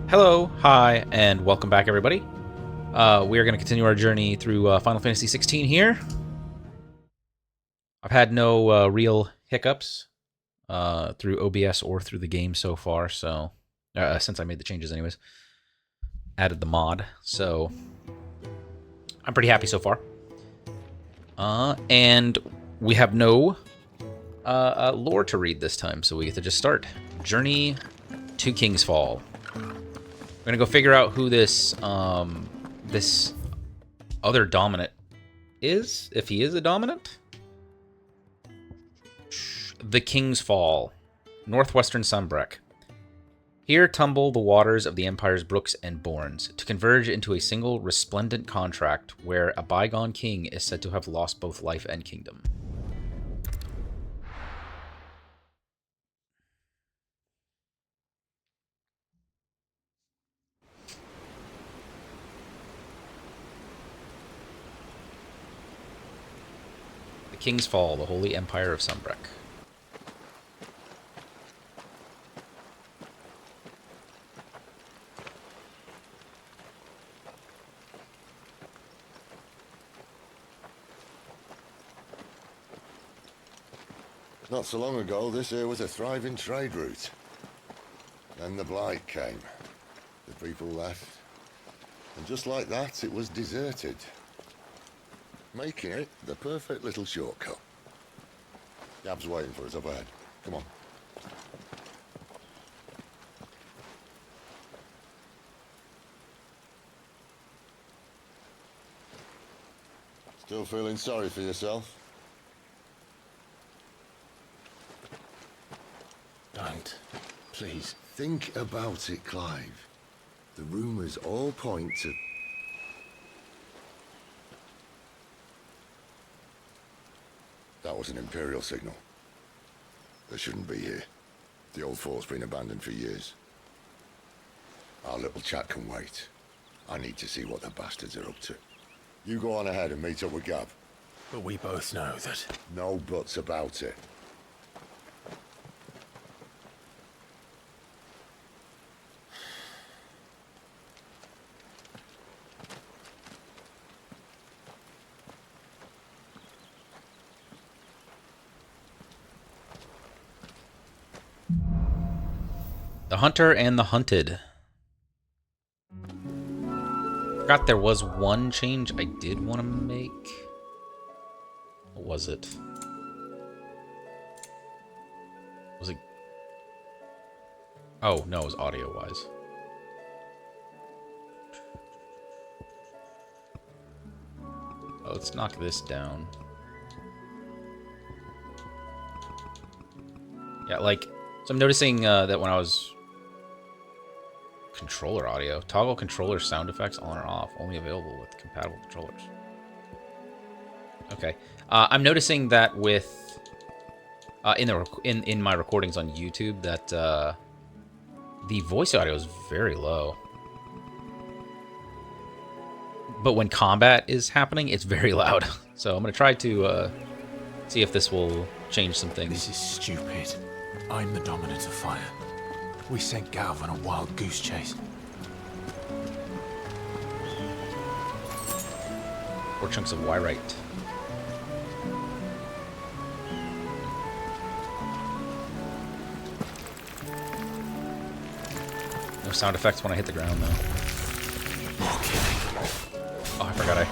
Hello, hi, and welcome back, everybody. We are going to continue our journey through Final Fantasy XVI here. I've had no real hiccups through OBS or through the game so far, so since I made the changes anyways. Added the mod, so I'm pretty happy so far. And we have no lore to read this time, so we get to just start. Journey to King's Fall. We're gonna go figure out who this this other dominant is, if he is a dominant. The King's Fall, northwestern Sunbreck. Here tumble the waters of the Empire's brooks and bournes, to converge into a single resplendent contract where a bygone king is said to have lost both life and kingdom. The King's Fall, the Holy Empire of Sunbreck. Not so long ago, this here was a thriving trade route. Then the Blight came. The people left. And just like that, it was deserted. Making it the perfect little shortcut. Gab's waiting for us up ahead. Come on. Still feeling sorry for yourself? Don't. Please. Think about it, Clive. The rumors all point to... That was an Imperial signal. They shouldn't be here. The old fort's been abandoned for years. Our little chat can wait. I need to see what the bastards are up to. You go on ahead and meet up with Gab. But we both know that... No buts about it. The Hunter and the Hunted. Forgot there was one change I did want to make. What was it? Was it... Oh, no, it was audio-wise. Oh, let's knock this down. Yeah, like... So I'm noticing that when I was... Controller audio. Toggle controller sound effects on or off. Only available with compatible controllers. Okay. I'm noticing that with... in my recordings on YouTube that the voice audio is very low. But when combat is happening, it's very loud. So I'm going to try to see if this will change some things. This is stupid. I'm the dominant of fire. We sent Galv on a wild goose chase. 4 chunks of Wyrite. No sound effects when I hit the ground, though. More killing. Oh, I forgot I...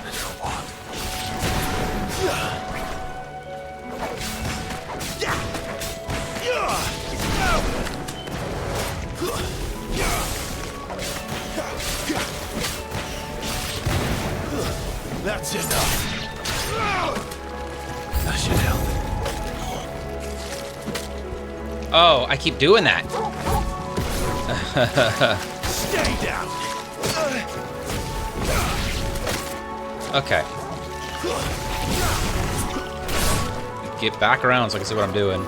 That's enough. That should help. Oh, I keep doing that. Stay down. Okay. Get back around so I can see what I'm doing.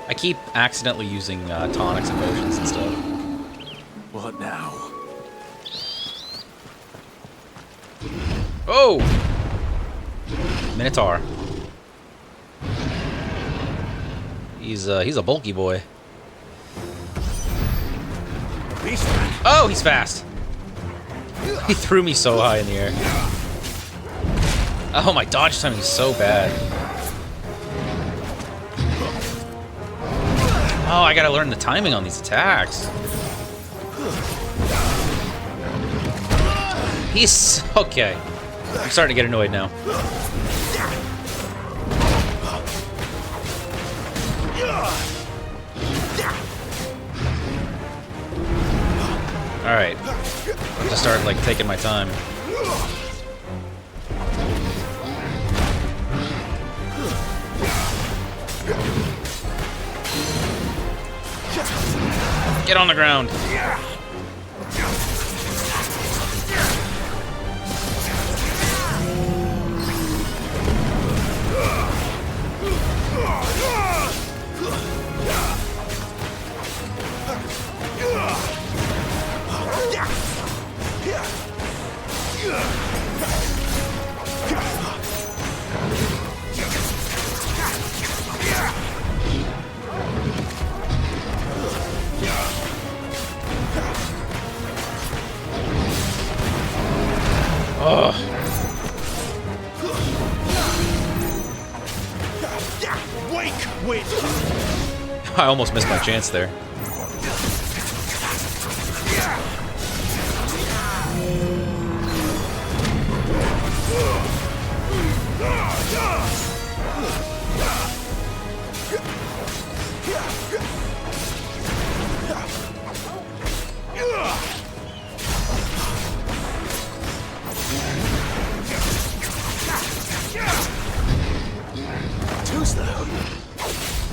I keep accidentally using tonics and potions and stuff. What now? Oh! Minotaur. He's a bulky boy. Oh, he's fast. He threw me so high in the air. Oh, my dodge timing is so bad. Oh, I gotta learn the timing on these attacks. He's... okay. I'm starting to get annoyed now. Alright. I'll just start, like, taking my time. Get on the ground. Ugh. I almost missed my chance there.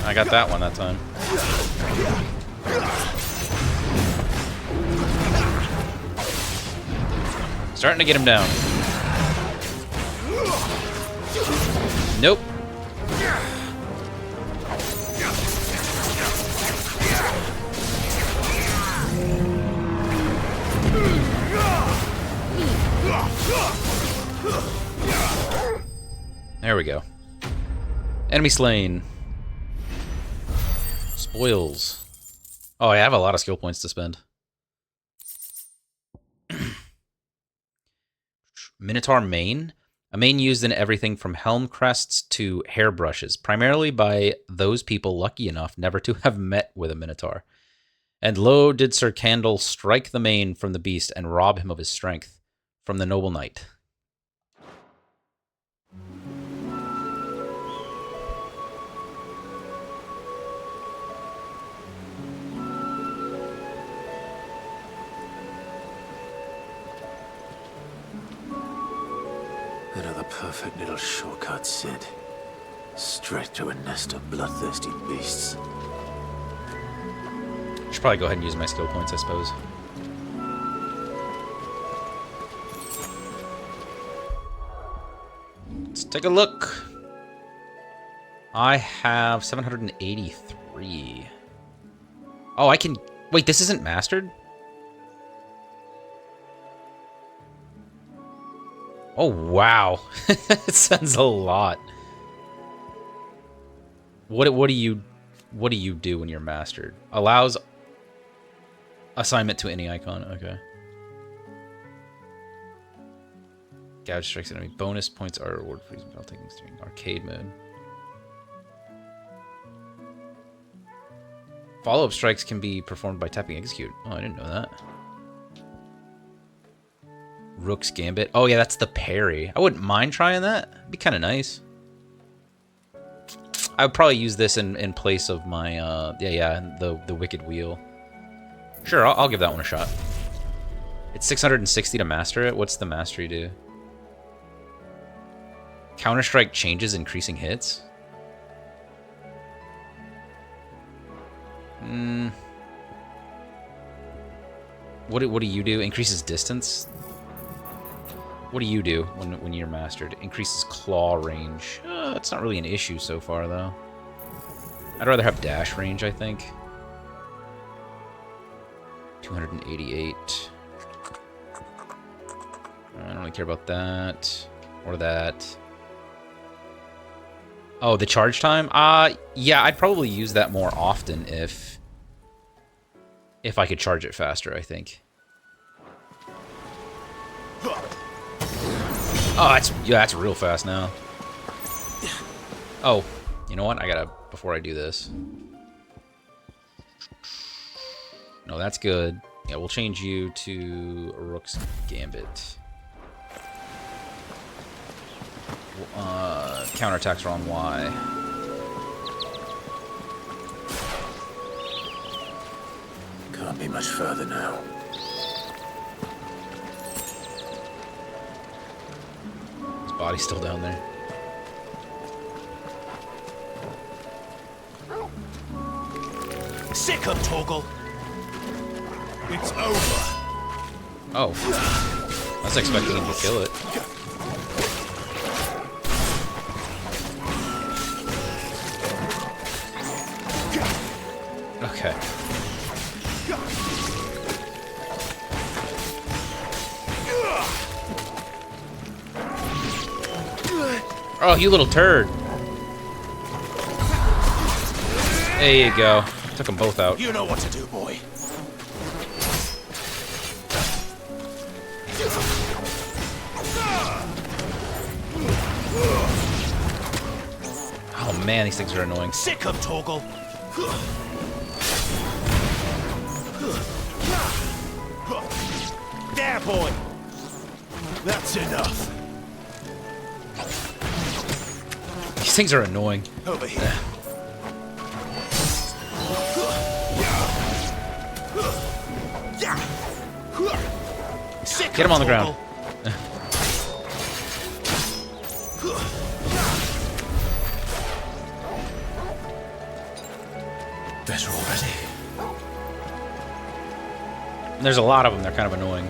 I got that one that time. Starting to get him down. Nope. There we go. Enemy slain. Spoils. Oh, I have a lot of skill points to spend. Minotaur mane. A mane used in everything from helm crests to hairbrushes, primarily by those people lucky enough never to have met with a minotaur. And lo did Sir Candle strike the mane from the beast and rob him of his strength from the noble knight. Another perfect little shortcut, Sid. Straight to a nest of bloodthirsty beasts. Should probably go ahead and use my skill points, I suppose. Let's take a look. I have 783. Oh, I can... Wait, this isn't mastered? Oh, wow. It sends a lot. What do you do when you're mastered? Allows assignment to any icon. Okay. Gouge strikes enemy. Bonus points are reward for using taking during arcade mode. Follow-up strikes can be performed by tapping execute. Oh, I didn't know that. Rook's Gambit. Oh, yeah, that's the parry. I wouldn't mind trying that. It'd be kind of nice. I would probably use this in place of my, the Wicked Wheel. Sure, I'll give that one a shot. It's 660 to master it. What's the mastery do? Counter-strike changes increasing hits? What do you do? Increases distance? What do you do when you're mastered? Increases claw range. That's not really an issue so far, though. I'd rather have dash range, I think. 288. I don't really care about that. Or that. Oh, the charge time? Yeah, I'd probably use that more often if I could charge it faster, I think. Oh, that's real fast now. Oh, you know what? I gotta, before I do this. No, that's good. Yeah, we'll change you to Rook's Gambit. Counterattacks are on Y. Can't be much further now. His body's still down there. Sick of Torgal. It's over. Oh. I was expecting him to kill it. Okay. Oh, you little turd. There you go. Took them both out. You know what to do, boy. Oh man, these things are annoying. Sick of Torgal. There, boy. That's enough. These things are annoying. Over here. Get him on the ground. Better already. There's a lot of them. They're kind of annoying.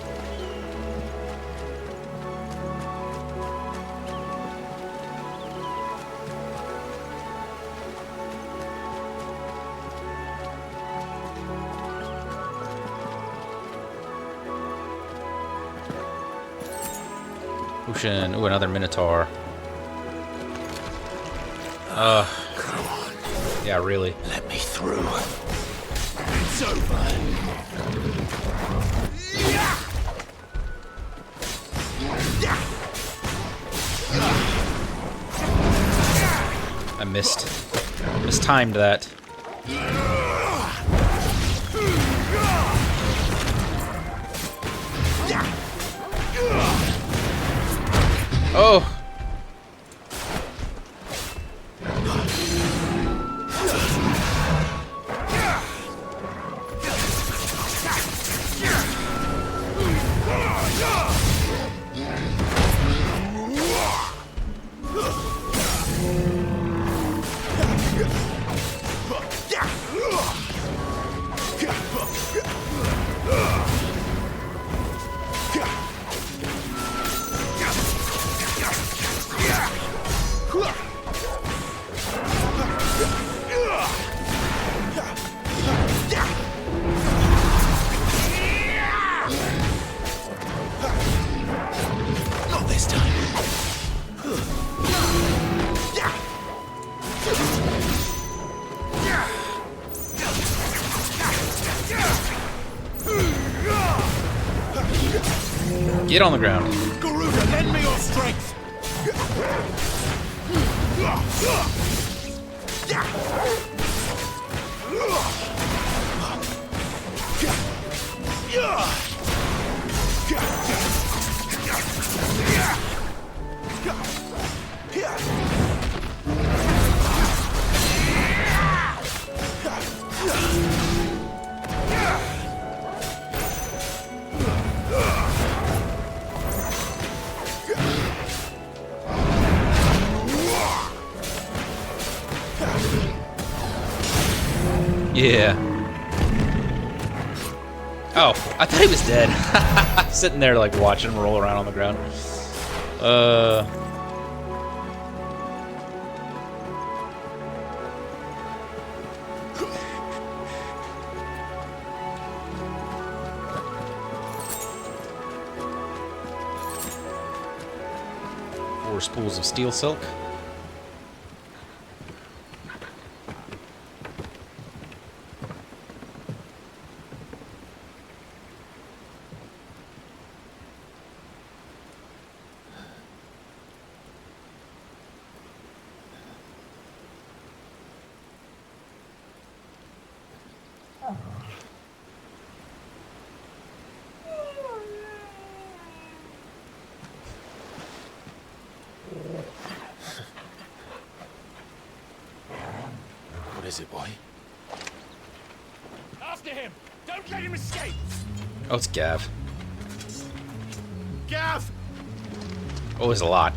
Ocean. Ooh, another Minotaur. Come on. Yeah, really. Let me through. It's over. I mistimed that. Oh. Not this time. Get on the ground. Garuda, lend me your strength. Yeah. Oh, I thought he was dead. Sitting there like watching him roll around on the ground. Four spools of steel silk. What is it, boy? After him! Don't let him escape! Oh, it's Gav. Gav! Oh, there's a lot.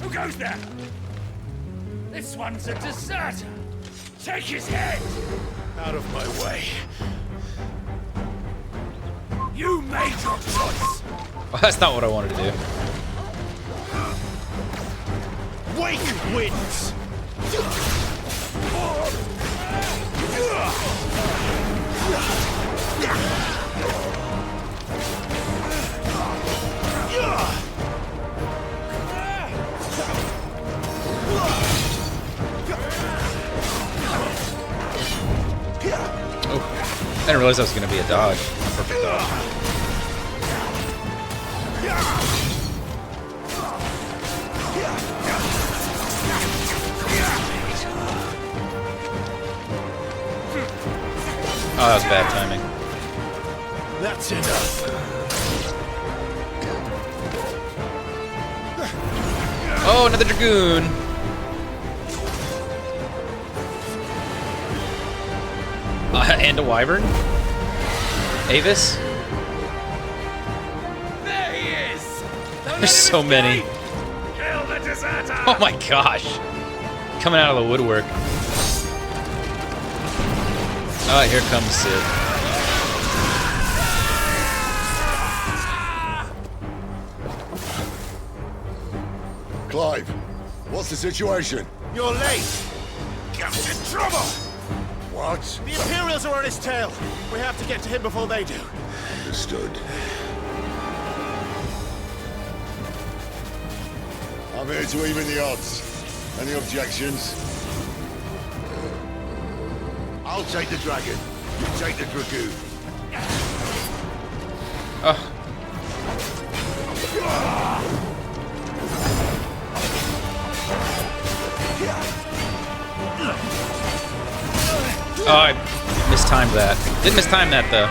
Who goes there? This one's a deserter! Take his head! Out of my way. You made your choice! Oh, that's not what I wanted to do. Wake wins! Oh, I didn't realize that was going to be a dodge. Perfect dodge. Oh, that was bad timing. That's enough. Oh, another dragoon. And a wyvern. Avis. There he is! There's so many. Kill the deserter! Oh my gosh. Coming out of the woodwork. Oh, here comes Sid. Clive, what's the situation? You're late! Cap's in trouble! What? The Imperials are on his tail! We have to get to him before they do. Understood. I'm here to even the odds. Any objections? I'll take the dragon. You take the dragoon. Oh. Oh, I mistimed that. Didn't mistime that though.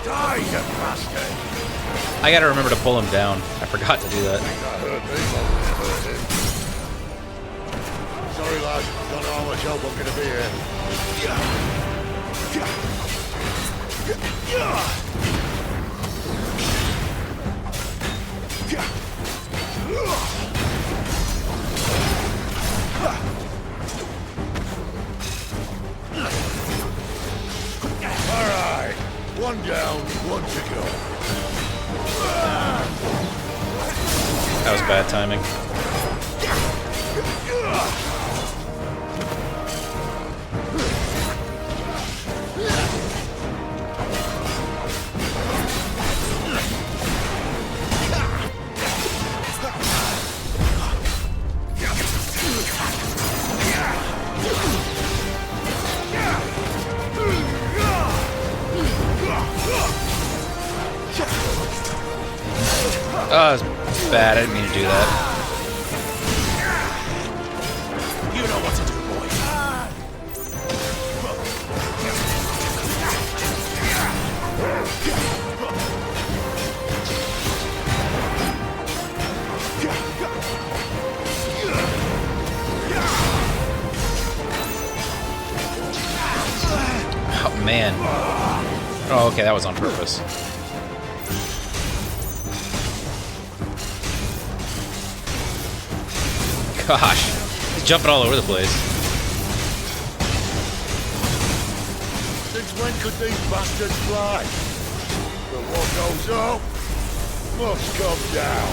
Die, you bastard! I gotta remember to pull him down. I forgot to do that. That hurt me. Hurt him. Sorry, lad. Don't know how much help I'm gonna be All right. One down, one to go. That was bad timing. Oh, that was bad. I didn't mean to do that. You know what to do, boy. Oh, man. Oh, okay, that was on purpose. Gosh, he's jumping all over the place. Since when could these bastards fly? But what goes up must come down.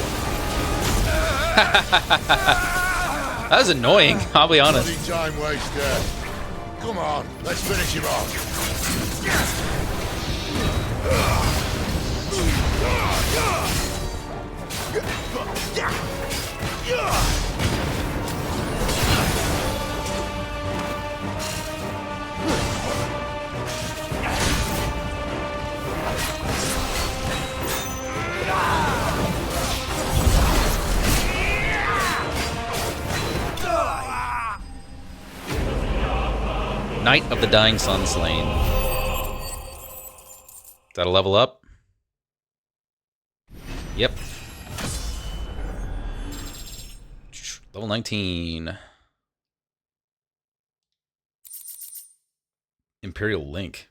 That was annoying, I'll be honest. Bloody time waster. Come on, let's finish him off. Knight of the Dying Sun slain. Is that a level up? Yep. Level 19. Imperial Link.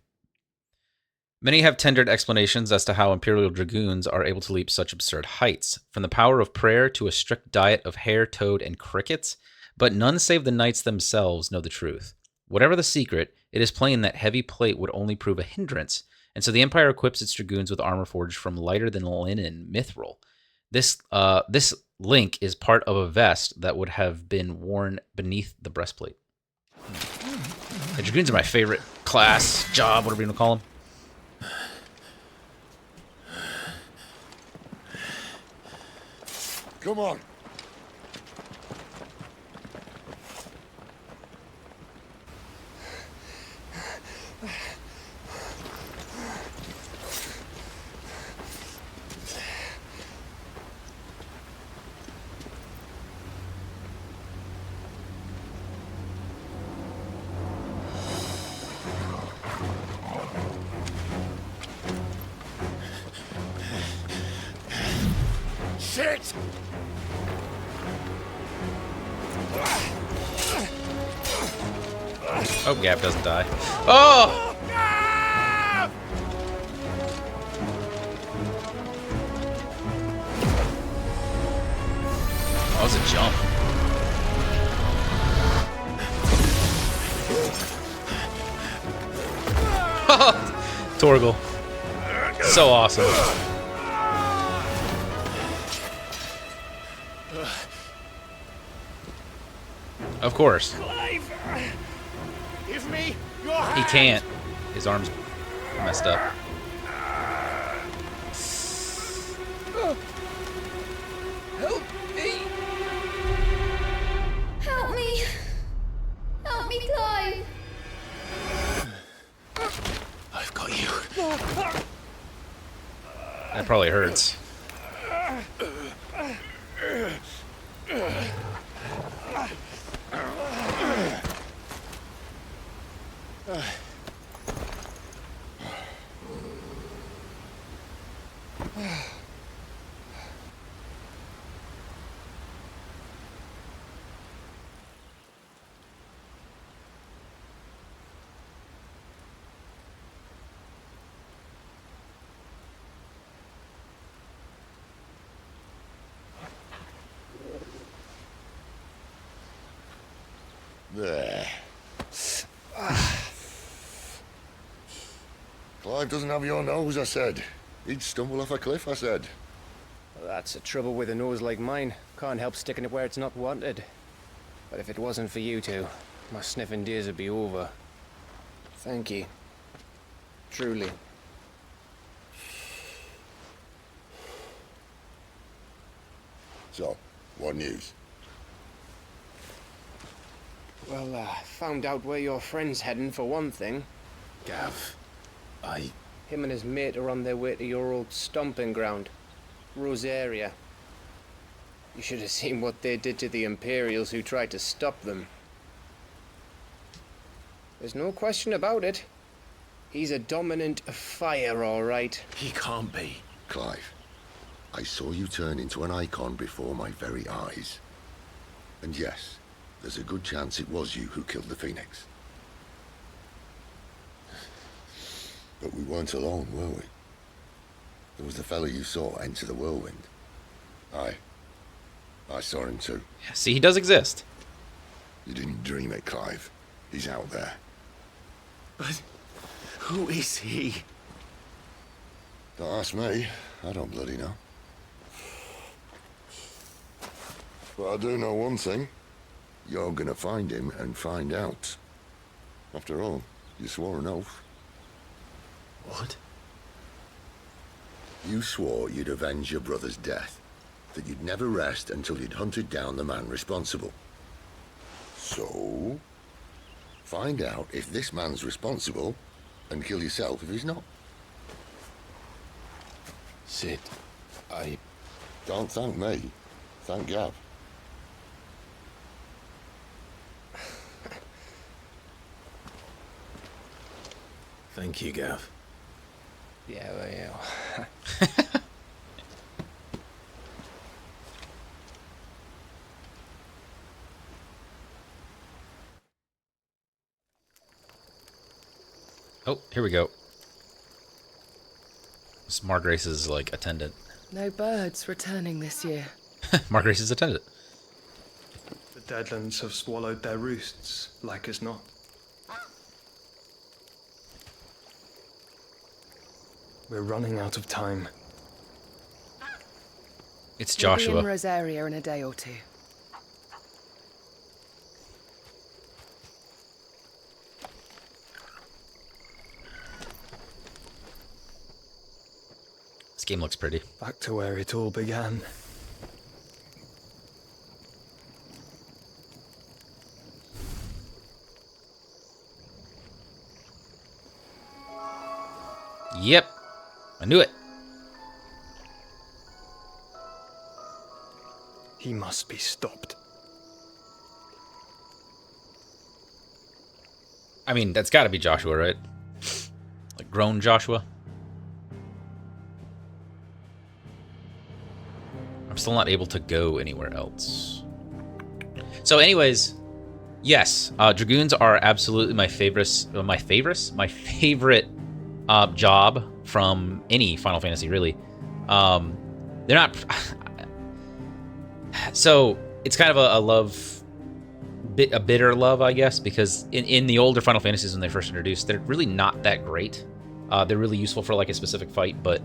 Many have tendered explanations as to how Imperial Dragoons are able to leap such absurd heights, from the power of prayer to a strict diet of hare, toad, and crickets, but none save the knights themselves know the truth. Whatever the secret, it is plain that heavy plate would only prove a hindrance, and so the Empire equips its dragoons with armor forged from lighter-than-linen mithril. This link is part of a vest that would have been worn beneath the breastplate. The dragoons are my favorite class, job, whatever you want to call them. Come on. Shit! Oh, Gab doesn't die. Oh! That was a jump. Torgal. So awesome. Of course. Clive! Give me your hand! He can't. His arm's messed up. Help me! Help me! Help me, Clive! I've got you. That probably hurts. There. Clive doesn't have your nose, I said. He'd stumble off a cliff, I said. Well, that's the trouble with a nose like mine. Can't help sticking it where it's not wanted. But if it wasn't for you two, my sniffing days would be over. Thank you. Truly. So, what news? Well, found out where your friend's heading for one thing. Gav, Him and his mate are on their way to your old stomping ground, Rosaria. You should have seen what they did to the Imperials who tried to stop them. There's no question about it. He's a dominant fire, all right. he can't be. Clive, I saw you turn into an icon before my very eyes. And yes, there's a good chance it was you who killed the Phoenix. But we weren't alone, were we? There was the fellow you saw enter the whirlwind. Aye. I saw him too. Yeah, see, he does exist. You didn't dream it, Clive. He's out there. But who is he? Don't ask me. I don't bloody know. But I do know one thing. You're gonna find him and find out. After all, you swore an oath. What? You swore you'd avenge your brother's death. That you'd never rest until you'd hunted down the man responsible. So, find out if this man's responsible and kill yourself if he's not. Sid, I... Don't thank me. Thank Gav. Thank you, Gav. Yeah, well, yeah. Oh, here we go. It's Margrace's, like, attendant. No birds returning this year. Margrace's attendant. The Deadlands have swallowed their roosts, like as not. We're running out of time. It's We'll be Joshua. in Rosaria in a day or two. This game looks pretty. Back to where it all began. Yep. I knew it. He must be stopped. I mean, that's got to be Joshua, right? Like grown Joshua. I'm still not able to go anywhere else. So, anyways, yes, Dragoons are absolutely my favorite job from any Final Fantasy, really. They're not. So it's kind of a bitter love, I guess, because in the older Final Fantasies when they first introduced, they're really not that great. They're really useful for like a specific fight, but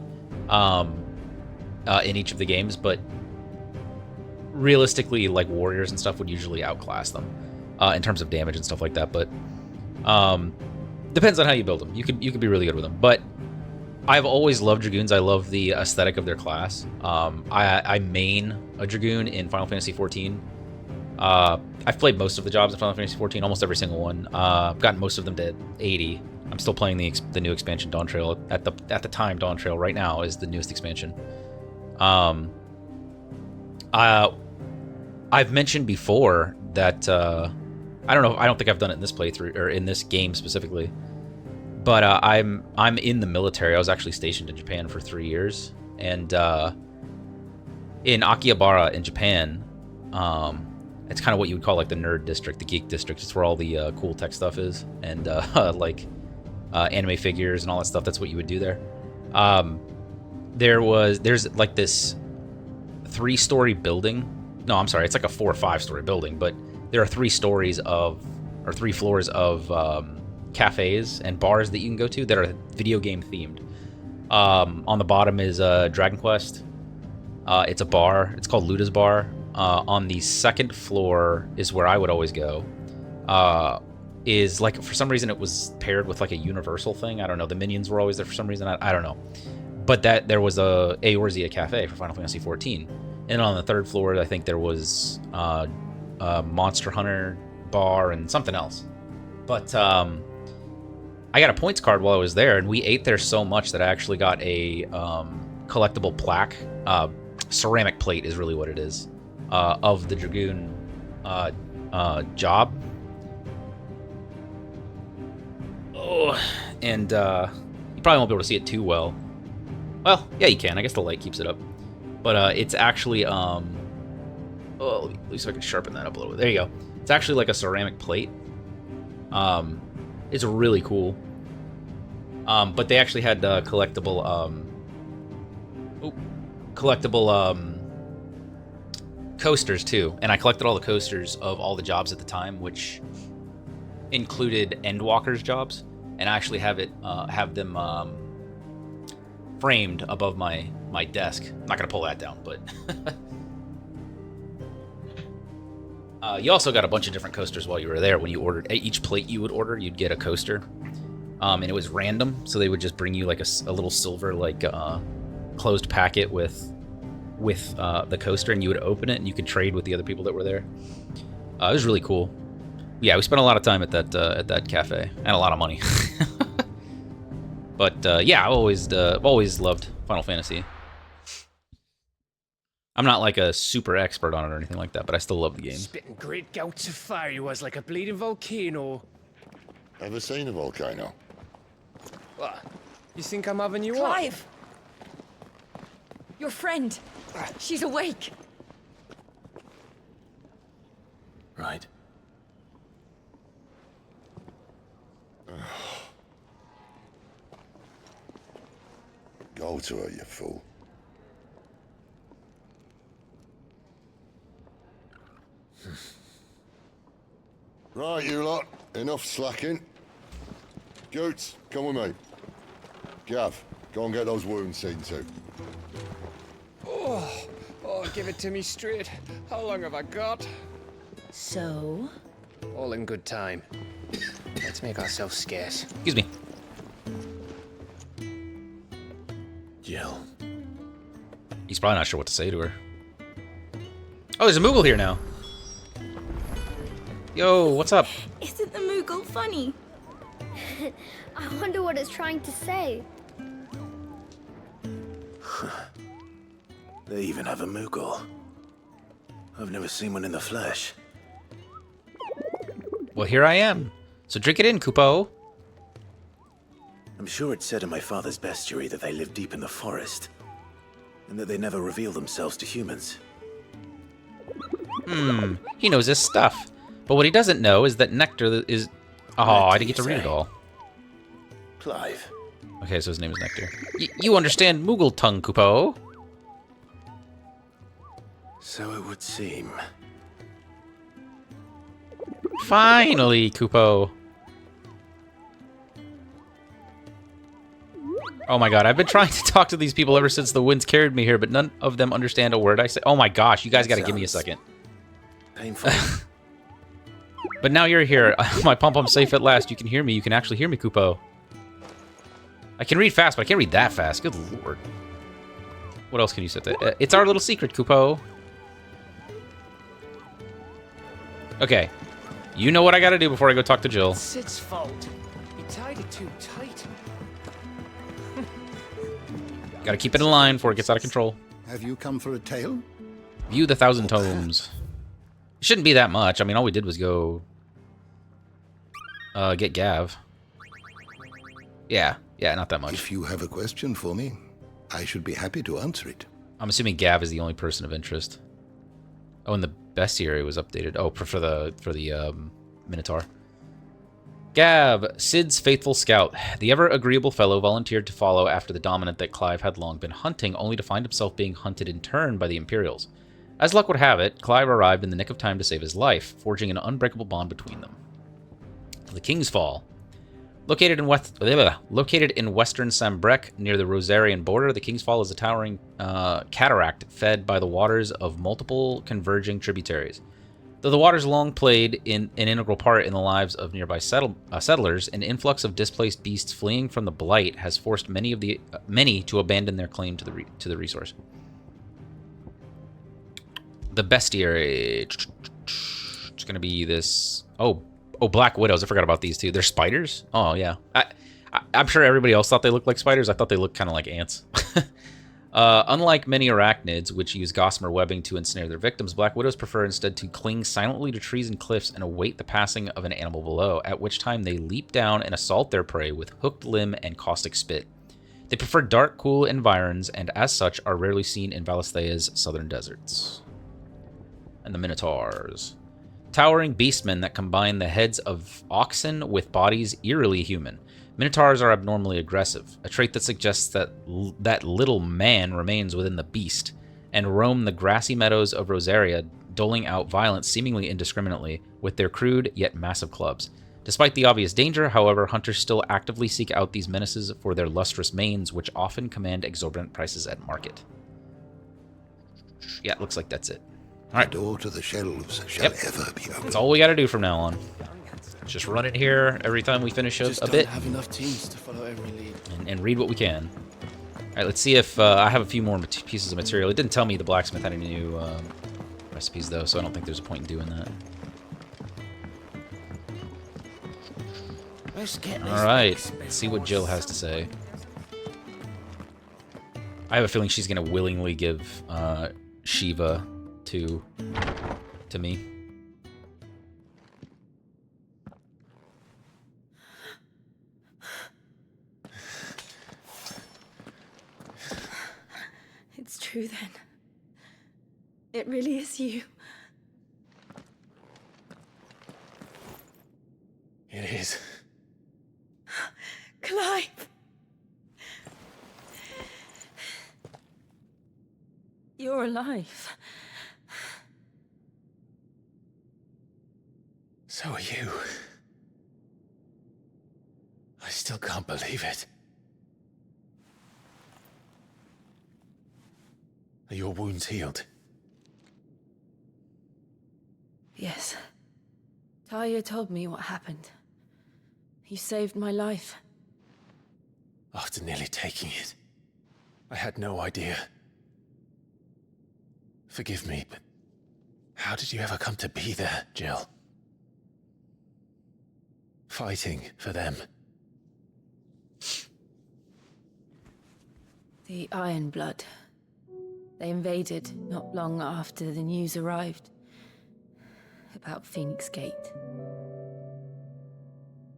in each of the games, but realistically, like warriors and stuff would usually outclass them in terms of damage and stuff like that. But depends on how you build them. You could be really good with them, but I've always loved Dragoons. I love the aesthetic of their class. I main a Dragoon in Final Fantasy XIV. I've played most of the jobs in Final Fantasy XIV, almost every single one. I've gotten most of them to 80. I'm still playing the new expansion, Dawn Trail. At the time, Dawn Trail right now is the newest expansion. I've mentioned before that I don't think I've done it in this playthrough or in this game specifically, but I'm in the military. I was actually stationed in Japan for 3 years, and in Akihabara in Japan, it's kind of what you would call like the nerd district, the geek district. It's where all the cool tech stuff is, and like anime figures and all that stuff. That's what you would do there. There's like this 3-story building. No, I'm sorry, it's like a 4 or 5-story building, but there are 3 floors of cafes and bars that you can go to that are video game themed. On the bottom is Dragon Quest. It's a bar. It's called Luda's Bar. On the 2nd floor is where I would always go. Is like, for some reason it was paired with like a Universal thing. I don't know. The Minions were always there for some reason. I don't know. But there was a Eorzea cafe for Final Fantasy XIV. And on the 3rd floor, I think there was a Monster Hunter bar and something else. But I got a points card while I was there, and we ate there so much that I actually got a collectible plaque. Ceramic plate is really what it is, of the Dragoon job. Oh, and you probably won't be able to see it too well. Well, yeah, you can. I guess the light keeps it up. But it's actually, oh, at least I can sharpen that up a little bit. There you go. It's actually like a ceramic plate. It's really cool. But they actually had collectible coasters too, and I collected all the coasters of all the jobs at the time, which included Endwalker's jobs, and I actually have them framed above my desk. I'm not gonna pull that down, but you also got a bunch of different coasters while you were there. When you ordered each plate you would order, you'd get a coaster, and it was random, so they would just bring you like a little silver like closed packet with the coaster, and you would open it and you could trade with the other people that were there. It was really cool. Yeah, we spent a lot of time at that cafe and a lot of money. But yeah, I've always loved Final Fantasy. I'm not like a super expert on it or anything like that, but I still love the game. Spitting great gouts of fire he was like a bleeding volcano. Ever seen a volcano? What? You think I'm having you on? Clive! Your friend. She's awake. Right. Go to her, you fool. Right, you lot. Enough slacking. Goots, come with me. Gav, go and get those wounds seen to. Oh, give it to me straight. How long have I got? So? All in good time. Let's make ourselves scarce. Excuse me. Jill. He's probably not sure what to say to her. Oh, there's a Moogle here now. Yo, what's up? Isn't the Moogle funny? I wonder what it's trying to say. They even have a Moogle. I've never seen one in the flesh. Well, here I am. So drink it in, Kupo. I'm sure it's said in my father's bestiary that they live deep in the forest, and that they never reveal themselves to humans. He knows his stuff. But what he doesn't know is that Nectar is... Oh, I didn't get to read it all. Clive. Okay, so his name is Nectar. You understand Moogle tongue, Kupo? So it would seem. Finally, Kupo. Oh my god, I've been trying to talk to these people ever since the winds carried me here, but none of them understand a word I say. Oh my gosh, you guys gotta give me a second. Painful. But now you're here. My pom-pom's safe at last. You can hear me. You can actually hear me, Kupo. I can read fast, but I can't read that fast. Good lord. What else can you say? It's our little secret, Kupo. Okay. You know what I gotta do before I go talk to Jill. It's its fault. He tied it too tight. Gotta keep it in line before it gets out of control. Have you come for a tale? View the 1,000 tomes. It shouldn't be that much. I mean, all we did was go... get Gav. Yeah, not that much. If you have a question for me, I should be happy to answer it. I'm assuming Gav is the only person of interest. Oh, and the bestiary was updated. Oh, for the Minotaur. Gav, Sid's faithful scout. The ever-agreeable fellow volunteered to follow after the dominant that Clive had long been hunting, only to find himself being hunted in turn by the Imperials. As luck would have it, Clive arrived in the nick of time to save his life, forging an unbreakable bond between them. The King's Fall. Located in western Sambrec, near the Rosarian border, the King's Fall is a towering cataract fed by the waters of multiple converging tributaries. Though the waters long played an integral part in the lives of nearby settlers, an influx of displaced beasts fleeing from the Blight has forced many to abandon their claim to the resource. The bestiary. It's going to be this... Oh, Black Widows. I forgot about these two. They're spiders? Oh, yeah. I'm sure everybody else thought they looked like spiders. I thought they looked kind of like ants. Unlike many arachnids, which use gossamer webbing to ensnare their victims, Black Widows prefer instead to cling silently to trees and cliffs and await the passing of an animal below, at which time they leap down and assault their prey with hooked limb and caustic spit. They prefer dark, cool environs, and as such are rarely seen in Valisthea's southern deserts. And the Minotaurs. Towering beastmen that combine the heads of oxen with bodies eerily human. Minotaurs are abnormally aggressive, a trait that suggests that little man remains within the beast, and roam the grassy meadows of Rosaria, doling out violence seemingly indiscriminately with their crude yet massive clubs. Despite the obvious danger, however, hunters still actively seek out these menaces for their lustrous manes, which often command exorbitant prices at market. Yeah, it looks like that's it. All right. The door to the shelves shall ever be open. That's all we got to do from now on. Just run it here every time we finish a bit. Have enough teams to follow every lead. And read what we can. All right, let's see if I have a few more pieces of material. It didn't tell me the blacksmith had any new recipes, though, so I don't think there's a point in doing that. All right, let's see what Jill has to say. I have a feeling she's going to willingly give Shiva to me. It's true then. It really is you. It is. Clive! You're alive. So are you. I still can't believe it. Are your wounds healed? Yes. Talia told me what happened. You saved my life. After nearly taking it, I had no idea. Forgive me, but how did you ever come to be there, Jill? Fighting for them. The Iron Blood. They invaded not long after the news arrived about Phoenix Gate.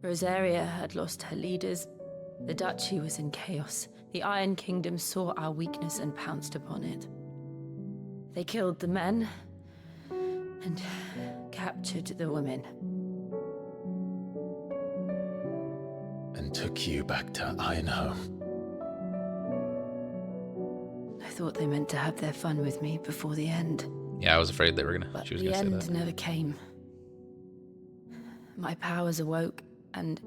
Rosaria had lost her leaders. The Duchy was in chaos. The Iron Kingdom saw our weakness and pounced upon it. They killed the men and captured the women. And took you back to Ironhome. I thought they meant to have their fun with me before the end. Yeah, I was afraid they were gonna. But She was the gonna say end that. never came. My powers awoke, and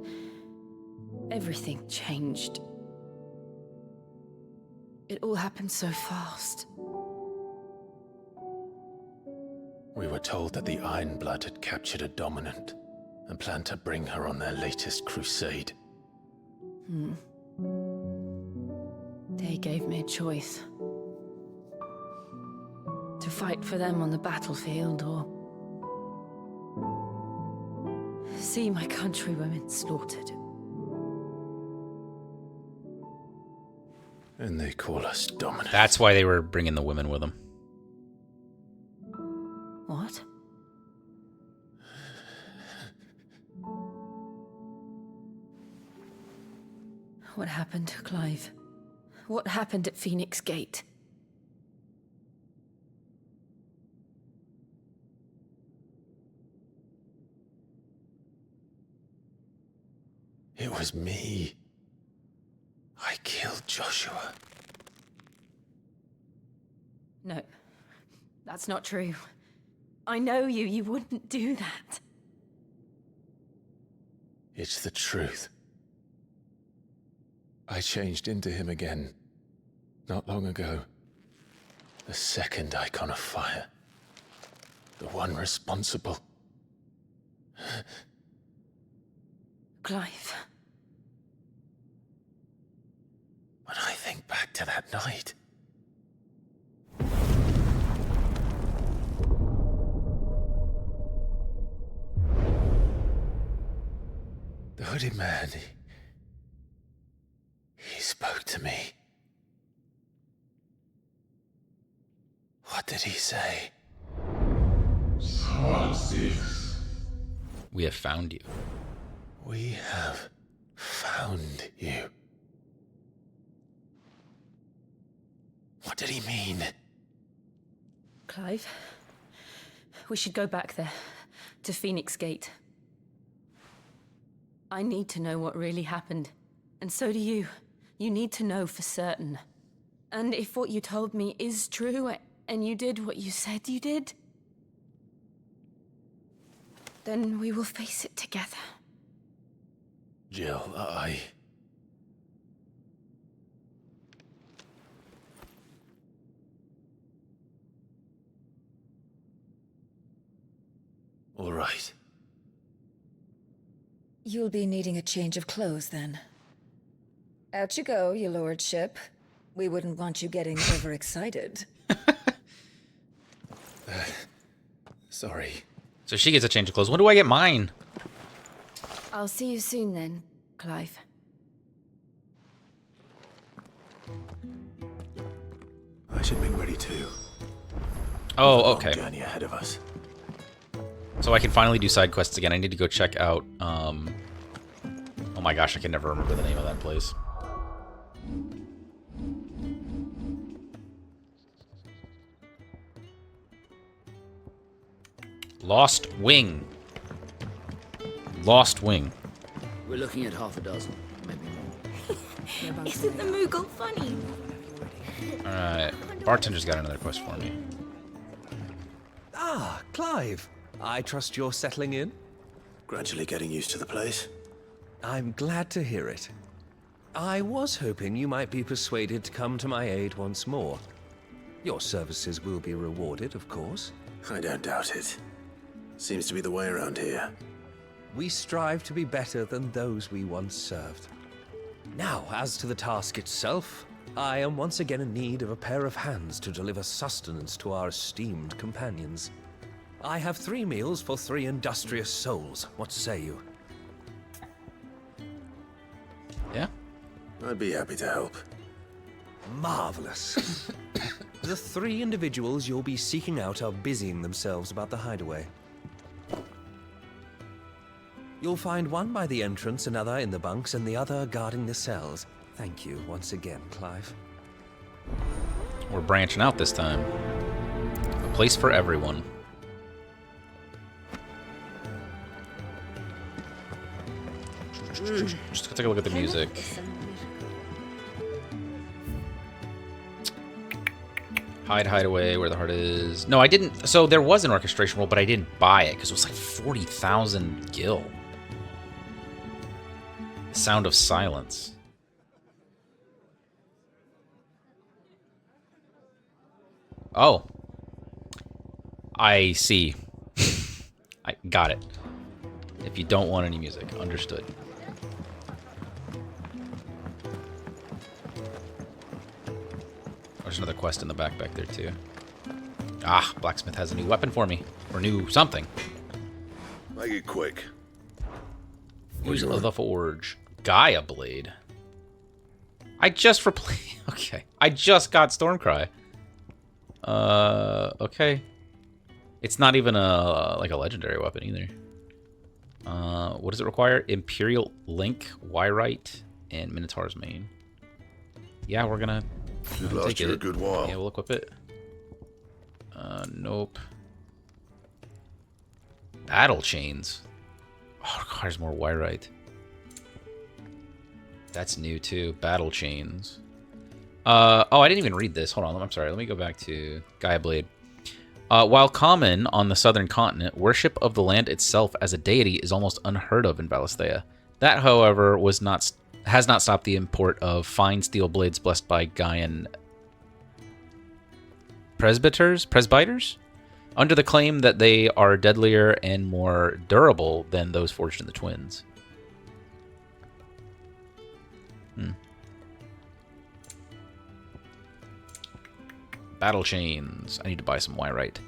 everything changed. It all happened so fast. We were told that the Iron Blood had captured a dominant and planned to bring her on their latest crusade. They gave me a choice. To fight for them on the battlefield, or see my countrywomen slaughtered. And they call us dominant. That's why they were bringing the women with them. What? What happened, Clive? What happened at Phoenix Gate? It was me. I killed Joshua. No, that's not true. I know you. You wouldn't do that. It's the truth. I changed into him again, not long ago. The second icon of fire. The one responsible. Clive. When I think back to that night, the hooded man, he spoke to me. What did he say? We have found you. We have found you. What did he mean? Clive, we should go back there, to Phoenix Gate. I need to know what really happened. And so do you. You need to know for certain. And if what you told me is true, and you did what you said you did, then we will face it together. Jill, All right. You'll be needing a change of clothes, then. Out you go, your lordship. We wouldn't want you getting overexcited. Sorry. So she gets a change of clothes. When do I get mine? I'll see you soon then, Clive. I should be ready too. Oh, okay. Journey ahead of us. So I can finally do side quests again. I need to go check out, oh my gosh, I can never remember the name of that place. Lost Wing. Lost Wing. We're looking at half a dozen, maybe more. Isn't the Moogle funny? Alright, bartender's got another quest for me. Ah, Clive. I trust you're settling in? Gradually getting used to the place. I'm glad to hear it. I was hoping you might be persuaded to come to my aid once more. Your services will be rewarded, of course. I don't doubt it. Seems to be the way around here. We strive to be better than those we once served. Now, as to the task itself, I am once again in need of a pair of hands to deliver sustenance to our esteemed companions. I have 3 meals for 3 industrious souls. What say you? Yeah? I'd be happy to help. Marvelous. The 3 individuals you'll be seeking out are busying themselves about the hideaway. You'll find one by the entrance, another in the bunks, and the other guarding the cells. Thank you once again, Clive. We're branching out this time. A place for everyone. Just take a look at the music. Hideaway, where the heart is. No, I didn't. So there was an orchestration roll, but I didn't buy it because it was like 40,000 gil. Sound of Silence. Oh. I see. I got it. If you don't want any music. Understood. There's another quest in the back there, too. Ah, Blacksmith has a new weapon for me. Or new something. Make it quick. Use of the Forge. Gaia Blade. I just replaced... Okay. I just got Stormcry. Okay. It's not even like a legendary weapon either. What does it require? Imperial Link, Wyrite, and Minotaur's Mane. Yeah, we're gonna Should last you a good while. Yeah, we'll equip it. Nope. Battle Chains. Oh, it requires more Wyrite. That's new too. Battle Chains. Oh, I didn't even read this. Hold on. I'm sorry. Let me go back to Gaia Blade. While common on the southern continent, worship of the land itself as a deity is almost unheard of in Valisthea. That, however, has not stopped the import of fine steel blades blessed by Gaian presbyters, under the claim that they are deadlier and more durable than those forged in the Twins. Battle Chains. I need to buy some Wyrite.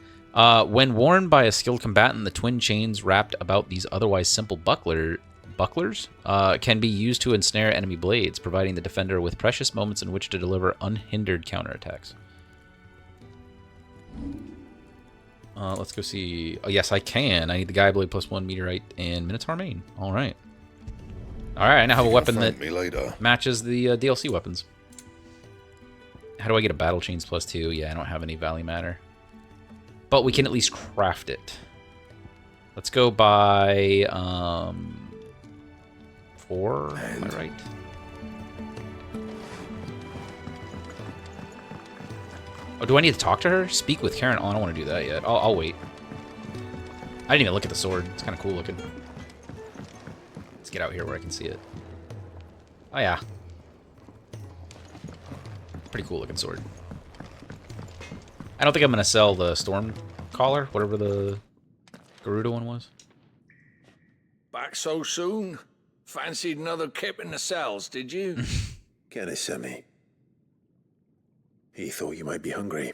When worn by a skilled combatant, the twin chains wrapped about these otherwise simple bucklers can be used to ensnare enemy blades, providing the defender with precious moments in which to deliver unhindered counterattacks. Let's go see. Oh, yes, I can. I need the Gaia Blade +1 Meteorite and Minotaur Mane. All right. All right, I now have a weapon that matches the DLC weapons. How do I get a Battle Chains +2? Yeah, I don't have any Valley Matter. But we can at least craft it. Let's go by 4, am I right? Oh, do I need to talk to her? Speak with Karen. Oh, I don't want to do that yet. I'll wait. I didn't even look at the sword. It's kind of cool looking. Let's get out here where I can see it. Oh, yeah. Pretty cool looking sword. I don't think I'm going to sell the Storm Collar, whatever the Garuda one was. Back so soon? Fancied another kip in the cells, did you? Kenneth sent me. He thought you might be hungry.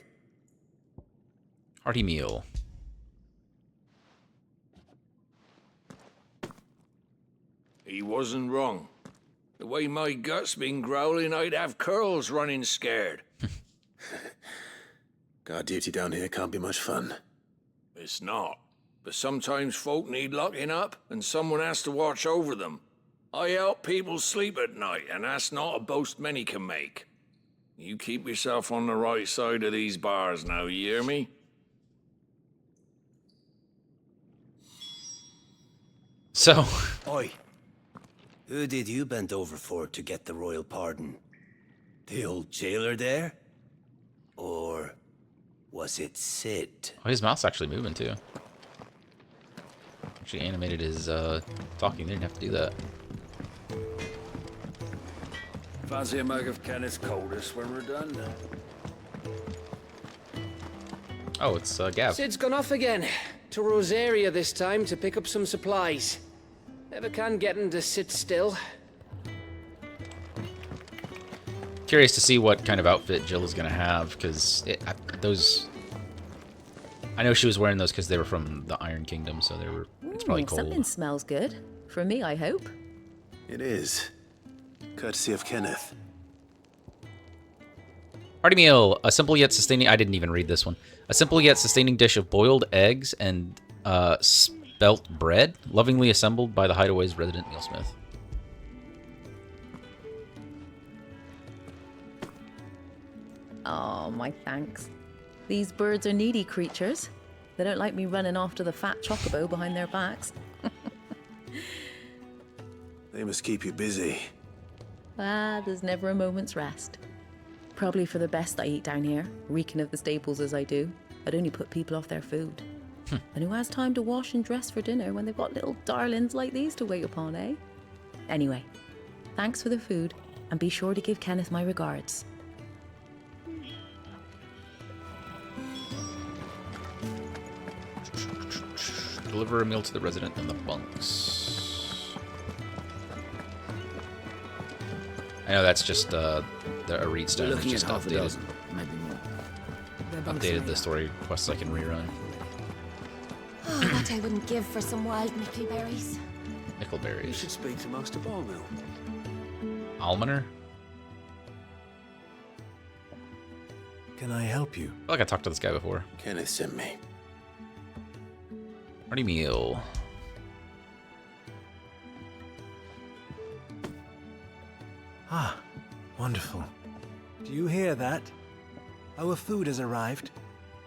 Hearty meal. He wasn't wrong. The way my gut's been growling, I'd have curls running scared. Guard duty down here can't be much fun. It's not. But sometimes folk need locking up, and someone has to watch over them. I help people sleep at night, and that's not a boast many can make. You keep yourself on the right side of these bars now, you hear me? So... Oi. Who did you bend over for to get the royal pardon? The old jailer there? Or was it Sid? Oh, his mouth's actually moving, too. Actually animated his talking. They didn't have to do that. Fancy a mug of Kenneth's coldest when we're done. Oh, it's Gav. Sid's gone off again. To Rosaria this time to pick up some supplies. Never can get him to sit still. Curious to see what kind of outfit Jill is going to have, because those... I know she was wearing those because they were from the Iron Kingdom, so they were... It's probably cold. Something smells good. For me, I hope. It is. Courtesy of Kenneth. Hearty meal. A simple yet sustaining... I didn't even read this one. A simple yet sustaining dish of boiled eggs and spelt bread, lovingly assembled by the Hideaway's resident mealsmith. Oh, my thanks. These birds are needy creatures. They don't like me running after the fat chocobo behind their backs. They must keep you busy. Ah, there's never a moment's rest. Probably for the best I eat down here, reeking of the staples as I do. I'd only put people off their food. And who has time to wash and dress for dinner when they've got little darlings like these to wait upon, eh? Anyway, thanks for the food, and be sure to give Kenneth my regards. Deliver a meal to the resident in the bunks. I know that's just a read stone. Looking Just at half updated. a dozen, maybe more. Updated the story quests I can rerun. Oh, what I wouldn't give for some wild mickleberries. Mickleberries. You should speak to Master Barmill. Almoner? Can I help you? I feel like I talked to this guy before. Kenneth sent me. Hearty meal. Ah, wonderful. Do you hear that? Our food has arrived.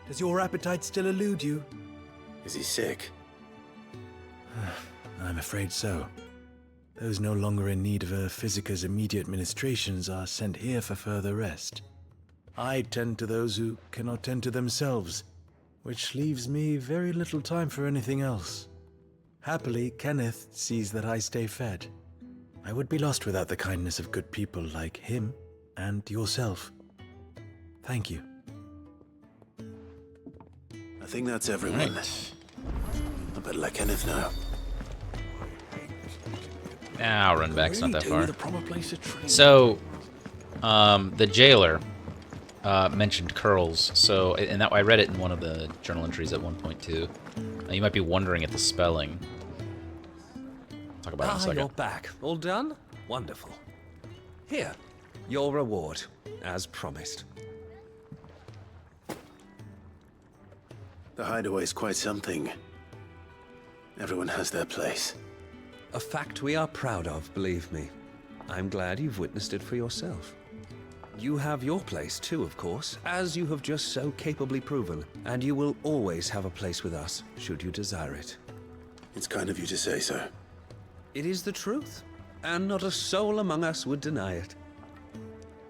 Does your appetite still elude you? Is he sick? I'm afraid so. Those no longer in need of a Physica's immediate ministrations are sent here for further rest. I tend to those who cannot tend to themselves, which leaves me very little time for anything else. Happily, Kenneth sees that I stay fed. I would be lost without the kindness of good people like him and yourself. Thank you. I think that's everyone. Right. I better let Kenneth know. I'll run back. It's not that far. So, the jailer mentioned curls. So, and that I read it in one of the journal entries at one point too. You might be wondering at the spelling. Talk about it in a second. You're back. All done? Wonderful. Here, your reward, as promised. The Hideaway's quite something. Everyone has their place. A fact we are proud of, believe me. I'm glad you've witnessed it for yourself. You have your place too, of course, as you have just so capably proven, and you will always have a place with us, should you desire it. It's kind of you to say so. It is the truth, and not a soul among us would deny it.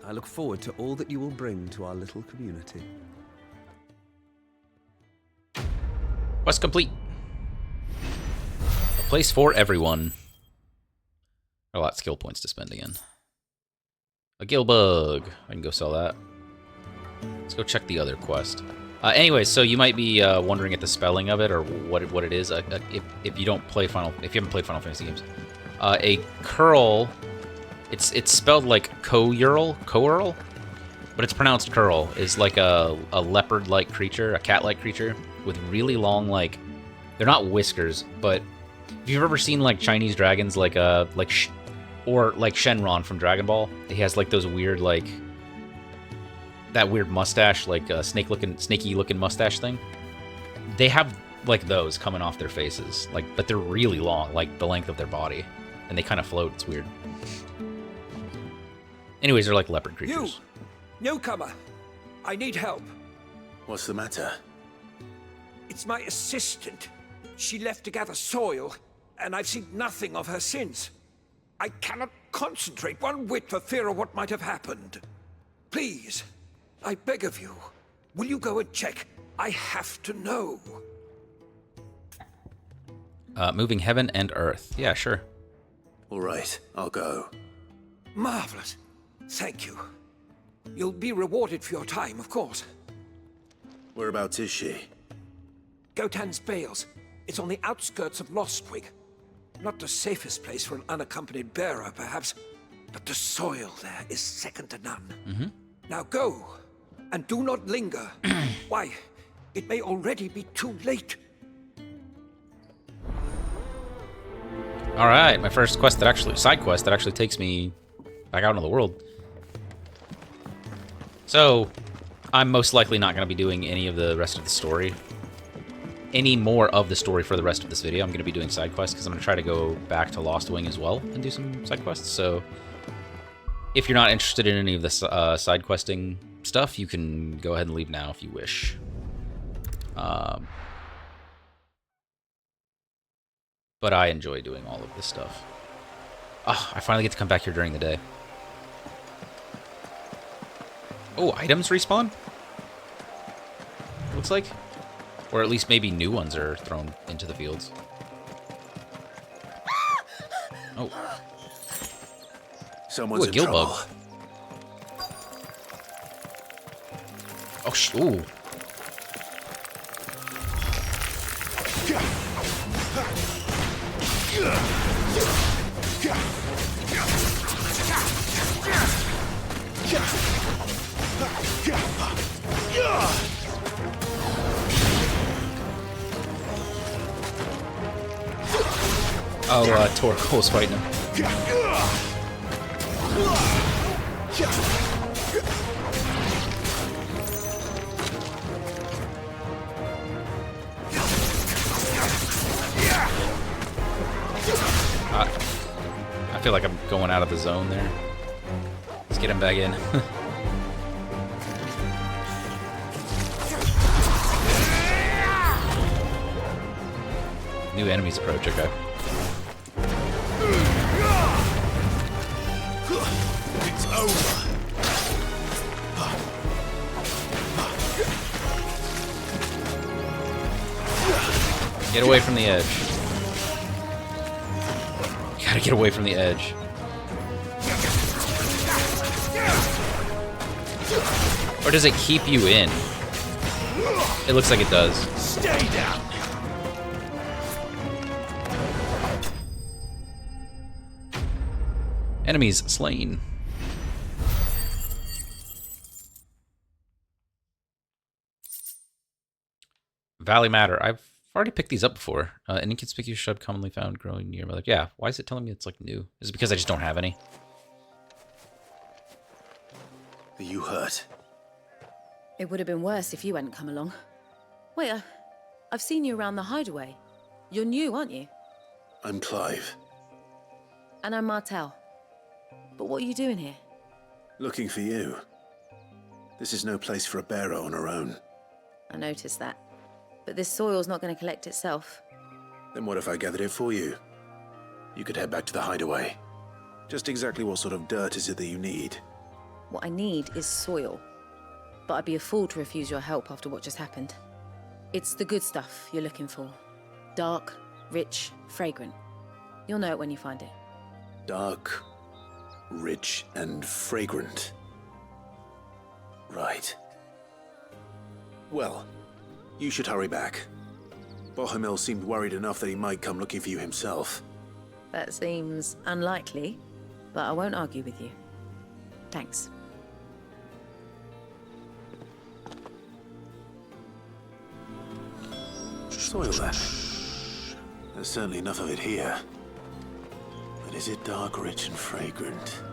I look forward to all that you will bring to our little community. Quest complete. A place for everyone. A lot of skill points to spend again. A gill bug. I can go sell that. Let's go check the other quest. Anyway, so you might be wondering at the spelling of it or what it is. If you don't play if you haven't played Final Fantasy games, a curl. It's spelled like coeurl, but it's pronounced curl. Is like a leopard-like creature, a cat-like creature with really long they're not whiskers, but if you've ever seen like Chinese dragons, or like Shenron from Dragon Ball, he has like those weird that weird mustache, like a snaky looking mustache thing. They have like those coming off their faces, but they're really long, like the length of their body, and they kind of float. It's weird. Anyways, they're like leopard creatures. You, newcomer, I need help. What's the matter? It's my assistant. She left to gather soil, and I've seen nothing of her since. I cannot concentrate one whit for fear of what might have happened. Please, I beg of you, will you go and check? I have to know. Moving heaven and earth. Yeah, sure. All right, I'll go. Marvelous. Thank you. You'll be rewarded for your time, of course. Whereabouts is she? Gotan's Bales. It's on the outskirts of Lostwig. Not the safest place for an unaccompanied bearer, perhaps, but the soil there is second to none. Mm-hmm. Now go, and do not linger. Why, it may already be too late. All right, my first side quest that actually takes me back out into the world. So, I'm most likely not going to be doing any of the rest of the story. Any more of the story for the rest of this video. I'm going to be doing side quests because I'm going to try to go back to Lost Wing as well and do some side quests. So, if you're not interested in any of the side questing stuff, you can go ahead and leave now if you wish. But I enjoy doing all of this stuff. Oh, I finally get to come back here during the day. Oh, items respawn? Looks like. Or at least maybe new ones are thrown into the fields. Oh. Someone's a gill bug. Oh, ooh. Oh, Torkoal's fighting him. I feel like I'm going out of the zone there. Let's get him back in. New enemies approach, okay. It's over. Get away from the edge. You gotta get away from the edge. Or does it keep you in? It looks like it does. Stay down. Enemies slain. Valley Matter. I've already picked these up before. An inconspicuous shrub commonly found growing near. Like, yeah, why is it telling me it's like new? Is it because I just don't have any? Are you hurt? It would have been worse if you hadn't come along. Wait, I've seen you around the hideaway. You're new, aren't you? I'm Clive. And I'm Martel. But what are you doing here? Looking for you. This is no place for a bearer on her own. I noticed that. But this soil's not going to collect itself. Then what if I gathered it for you? You could head back to the hideaway. Just exactly what sort of dirt is it that you need? What I need is soil. But I'd be a fool to refuse your help after what just happened. It's the good stuff you're looking for. Dark, rich, fragrant. You'll know it when you find it. Dark, rich, and fragrant. Right. Well, you should hurry back. Bohemil seemed worried enough that he might come looking for you himself. That seems unlikely, but I won't argue with you. Thanks. Soil then. There's certainly enough of it here. But is it dark, rich, and fragrant?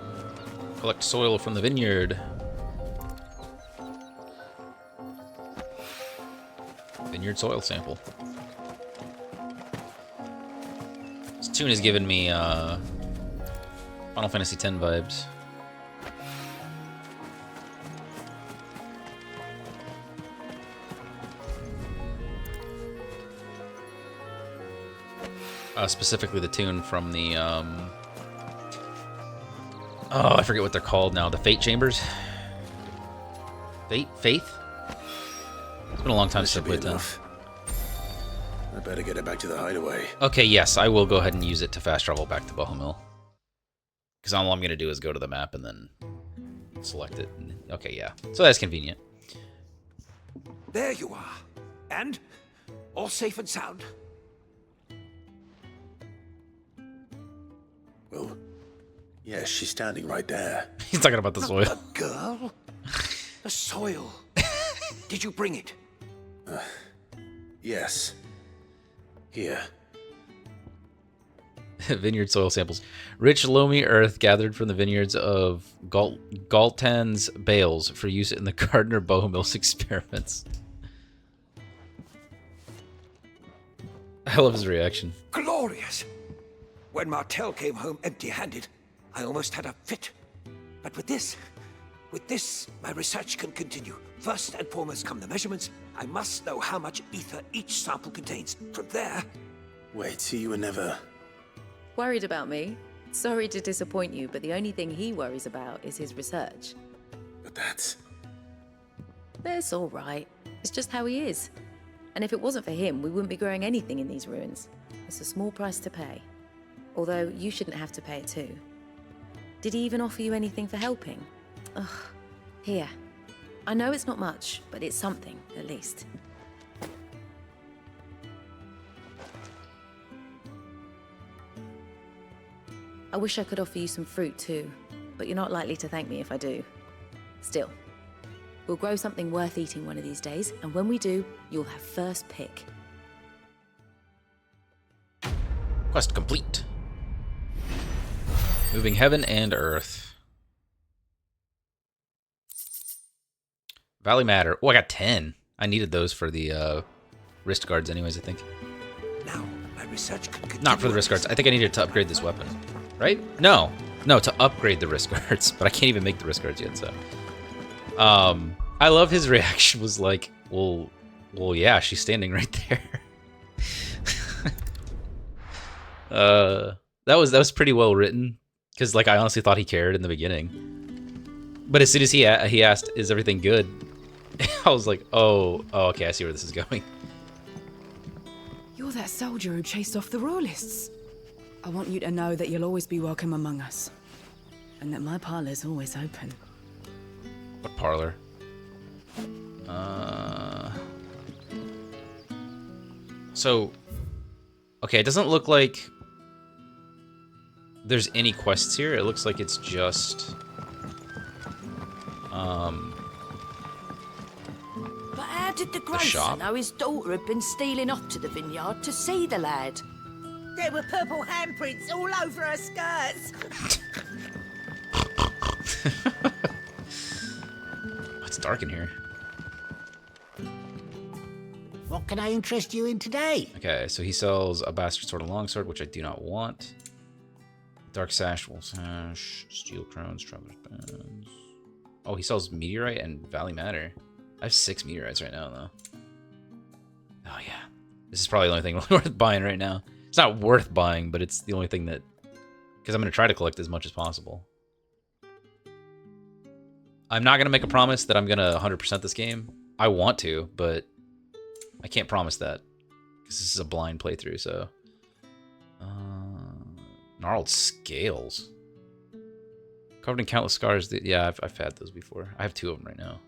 Collect soil from the vineyard. Vineyard soil sample. This tune has given me Final Fantasy X vibes. Specifically the tune from the, oh, I forget what they're called now. The Fate Chambers? Faith? It's been a long time since I played them. I better get it back to the hideaway. Okay, yes, I will go ahead and use it to fast travel back to Bohemil. Because all I'm going to do is go to the map and then select it. Okay, yeah. So that's convenient. There you are. And? All safe and sound? Well, yes, she's standing right there. He's talking about the soil. The girl? The soil. Did you bring it? Yes. Here. Vineyard soil samples. Rich, loamy earth gathered from the vineyards of Galtan's bales for use in the Gardner Bohemil's experiments. I love his reaction. Glorious! When Martel came home empty-handed, I almost had a fit. But with this, my research can continue. First and foremost come the measurements. I must know how much ether each sample contains. From there... Wait, so you were never... Worried about me? Sorry to disappoint you, but the only thing he worries about is his research. But that's... That's all right. It's just how he is. And if it wasn't for him, we wouldn't be growing anything in these ruins. It's a small price to pay. Although, you shouldn't have to pay it too. Did he even offer you anything for helping? Ugh. Here. I know it's not much, but it's something, at least. I wish I could offer you some fruit too, but you're not likely to thank me if I do. Still, we'll grow something worth eating one of these days, and when we do, you'll have first pick. Quest complete. Moving heaven and earth. Valley Matter. Oh, I got 10. I needed those for the wrist guards anyways, I think. Now, my research can continue. Not for the wrist guards. I think I needed to upgrade this weapon. Right? No. No, to upgrade the wrist guards. But I can't even make the wrist guards yet, so. I love his reaction was like, well, yeah, she's standing right there. That was pretty well written. Because, like, I honestly thought he cared in the beginning. But as soon as he asked, is everything good? I was like, oh, okay, I see where this is going. You're that soldier who chased off the royalists. I want you to know that you'll always be welcome among us. And that my parlor's always open. What parlor? So, okay, it doesn't look like there's any quests here. It looks like it's just But how did the grocer know his daughter had been stealing off to the vineyard to see the lad? There were purple handprints all over her skirts. It's dark in here. What can I interest you in today? Okay, so he sells a bastard sword and longsword, which I do not want. Dark sash, wolf sash, steel crowns, traveler's bands. Oh, he sells meteorite and Valley Matter. I have 6 meteorites right now, though. Oh yeah, this is probably the only thing worth buying right now. It's not worth buying, but it's the only thing that, because I'm going to try to collect as much as possible. I'm not going to make a promise that I'm going to 100% this game. I want to, but I can't promise that. Because this is a blind playthrough, so... gnarled scales. Covered in countless scars. Yeah, I've had those before. I have 2 of them right now.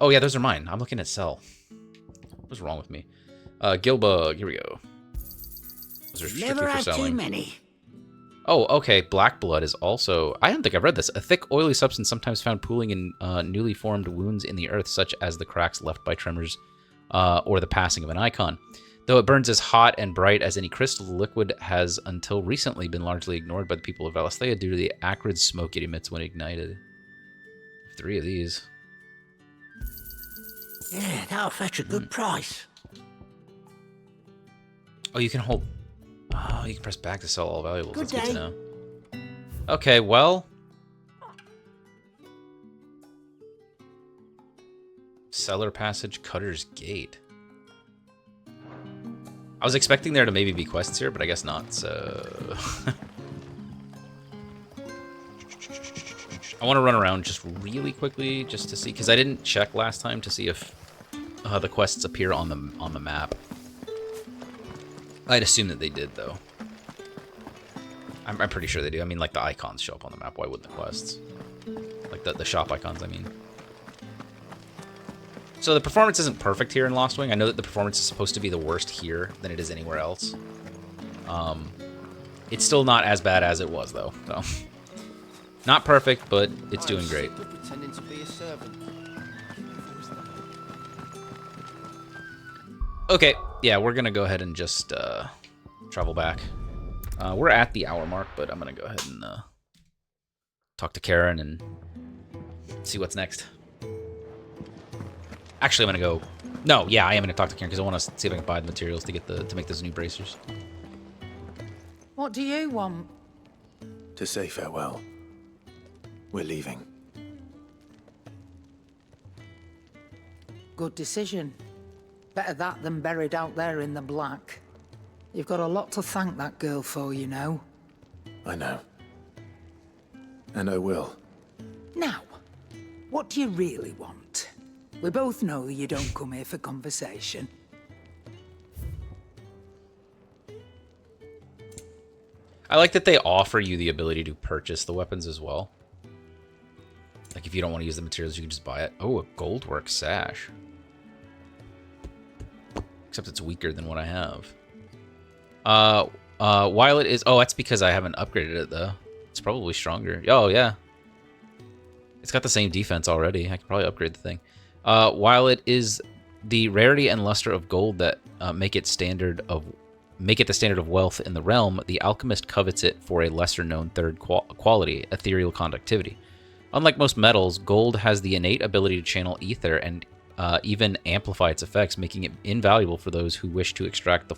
Oh yeah, those are mine. I'm looking at Cell. What's wrong with me? Gilbug. Here we go. Those are strictly Never for had selling. too many. Oh, okay. Black blood is also... I don't think I've read this. A thick, oily substance sometimes found pooling in newly formed wounds in the earth, such as the cracks left by tremors or the passing of an icon. Though it burns as hot and bright as any crystal, the liquid has until recently been largely ignored by the people of Valisthea due to the acrid smoke it emits when ignited. 3 of these. Yeah, that'll fetch a good price. Oh, you can hold... Oh, you can press back to sell all valuables. Good That's good to day. know. Okay, well... Cellar Passage, Cutter's Gate. I was expecting there to maybe be quests here, but I guess not, so... I want to run around just really quickly, just to see, because I didn't check last time to see if the quests appear on the map. I'd assume that they did, though. I'm pretty sure they do. I mean, like, the icons show up on the map. Why wouldn't the quests? Like, the shop icons, I mean. So the performance isn't perfect here in Lost Wing. I know that the performance is supposed to be the worst here than it is anywhere else. It's still not as bad as it was, though. So. Not perfect, but it's doing great. Pretending to be a servant. Okay, yeah, we're gonna go ahead and just travel back. We're at the hour mark, but I'm gonna go ahead and talk to Karen and see what's next. Actually, I'm gonna go. No, yeah, I am gonna talk to Karen because I want to see if I can buy the materials to get to make those new bracers. What do you want? To say farewell. We're leaving. Good decision. Better that than buried out there in the black. You've got a lot to thank that girl for, you know. I know. And I will. Now, what do you really want? We both know you don't come here for conversation. I like that they offer you the ability to purchase the weapons as well. Like, if you don't want to use the materials, you can just buy it. Oh, a goldwork sash. Except it's weaker than what I have. While it is... Oh, that's because I haven't upgraded it, though. It's probably stronger. Oh, yeah. It's got the same defense already. I could probably upgrade the thing. While it is the rarity and luster of gold that make it the standard of wealth in the realm, the alchemist covets it for a lesser-known third quality, ethereal conductivity. Unlike most metals, gold has the innate ability to channel ether and even amplify its effects, making it invaluable for those who wish to extract the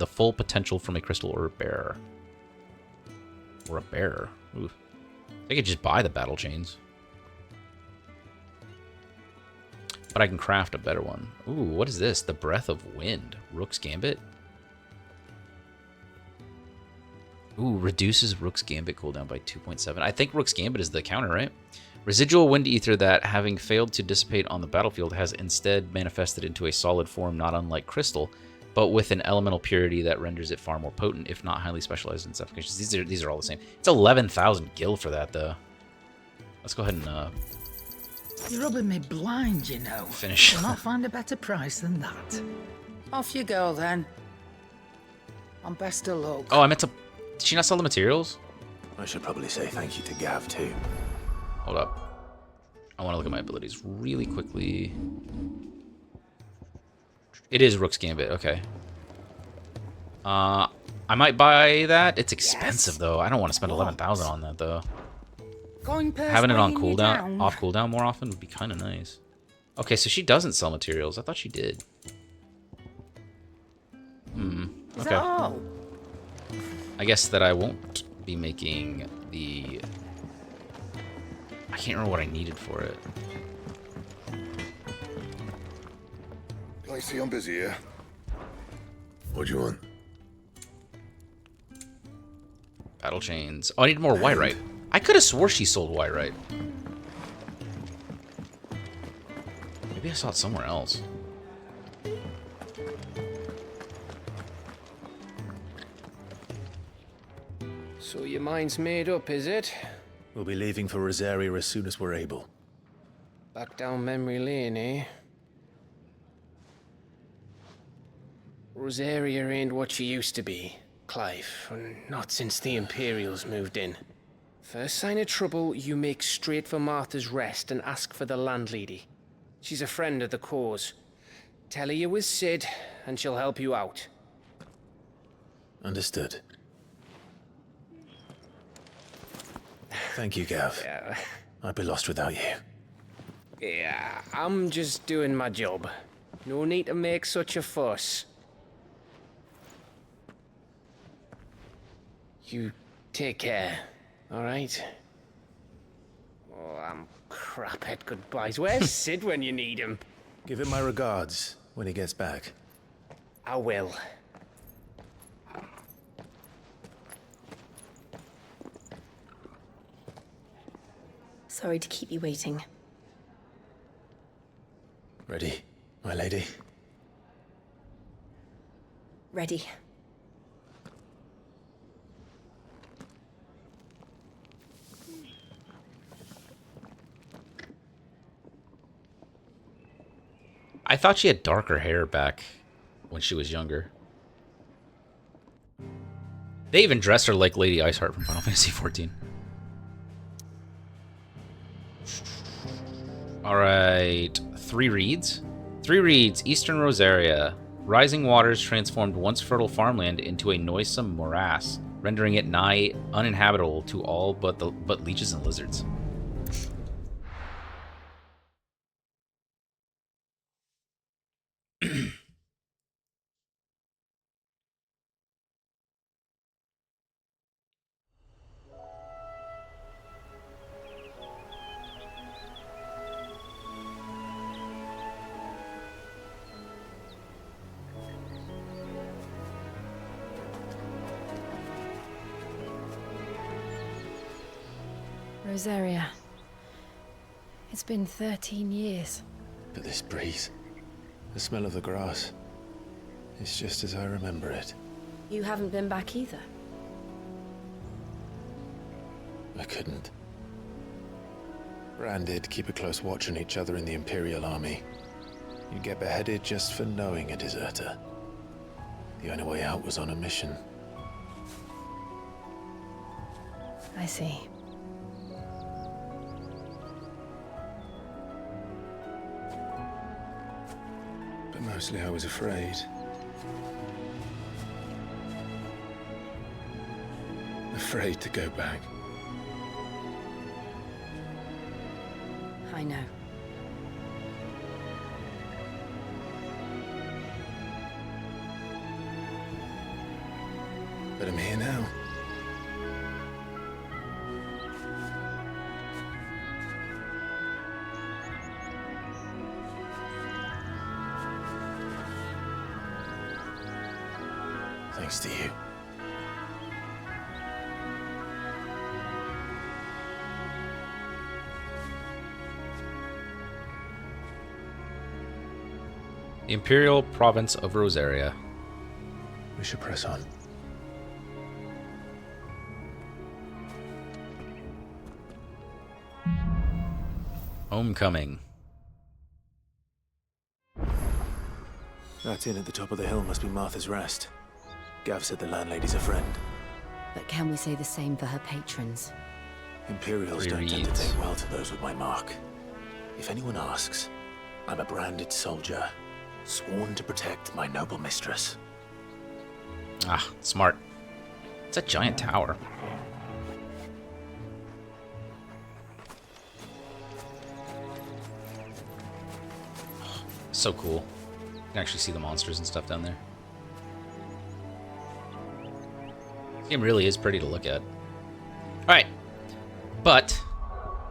full potential from a crystal or a bearer. Or a bearer. Ooh. I could just buy the battle chains. But I can craft a better one. Ooh, what is this? The Breath of Wind. Rook's Gambit? Ooh, reduces Rook's Gambit cooldown by 2.7. I think Rook's Gambit is the counter, right? Residual wind ether that, having failed to dissipate on the battlefield, has instead manifested into a solid form not unlike crystal, but with an elemental purity that renders it far more potent, if not highly specialized in its applications. These are all the same. It's 11,000 gil for that, though. Let's go ahead and You're rubbing me blind, you know. Finish. You'll not find a better price than that. Off you go, then. And best of luck. Oh, I meant to... Did she not sell the materials? I should probably say thank you to Gav, too. Hold up. I want to look at my abilities really quickly. It is Rook's Gambit, okay. I might buy that. It's expensive, though. I don't want to spend 11,000 on that, though. Having it on cooldown, off cooldown more often would be kind of nice. Okay, so she doesn't sell materials. I thought she did. Is Okay. that all? I guess that I won't be making the... I can't remember what I needed for it. I see I'm busy here. What do you want? Battle chains. Oh, I need more Wyrite. I could have swore she sold Wyrite. Maybe I saw it somewhere else. So your mind's made up, is it? We'll be leaving for Rosaria as soon as we're able. Back down memory lane, eh? Rosaria ain't what she used to be, Clive. Not since the Imperials moved in. First sign of trouble, you make straight for Martha's Rest and ask for the landlady. She's a friend of the cause. Tell her you was Sid, and she'll help you out. Understood. Thank you, Gav. Yeah. I'd be lost without you. Yeah, I'm just doing my job. No need to make such a fuss. You take care, alright? Oh, I'm crap at goodbyes. Where's Sid when you need him? Give him my regards when he gets back. I will. Sorry to keep you waiting. Ready, my lady? Ready. I thought she had darker hair back when she was younger. They even dressed her like Lady Iceheart from Final Fantasy XIV. Alright, 3 reeds. 3 reeds, Eastern Rosaria. Rising waters transformed once fertile farmland into a noisome morass, rendering it nigh uninhabitable to all but leeches and lizards. Rosaria. It's been 13 years. But this breeze, the smell of the grass, it's just as I remember it. You haven't been back either. I couldn't. Branded, keep a close watch on each other in the Imperial Army. You'd get beheaded just for knowing a deserter. The only way out was on a mission. I see. But mostly I was afraid. Afraid to go back. I know. But I'm here now. Thanks to you. The Imperial Province of Rosaria. We should press on. Homecoming. That inn at the top of the hill must be Martha's Rest. Gav said the landlady's a friend. But can we say the same for her patrons? Imperials don't tend to take well to those with my mark. If anyone asks, I'm a branded soldier, sworn to protect my noble mistress. Ah, smart. It's a giant tower. So cool. You can actually see the monsters and stuff down there. This game really is pretty to look at. Alright. But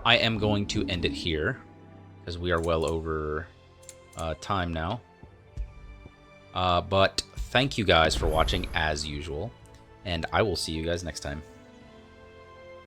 I am going to end it here, because we are well over time now. But thank you guys for watching as usual, and I will see you guys next time.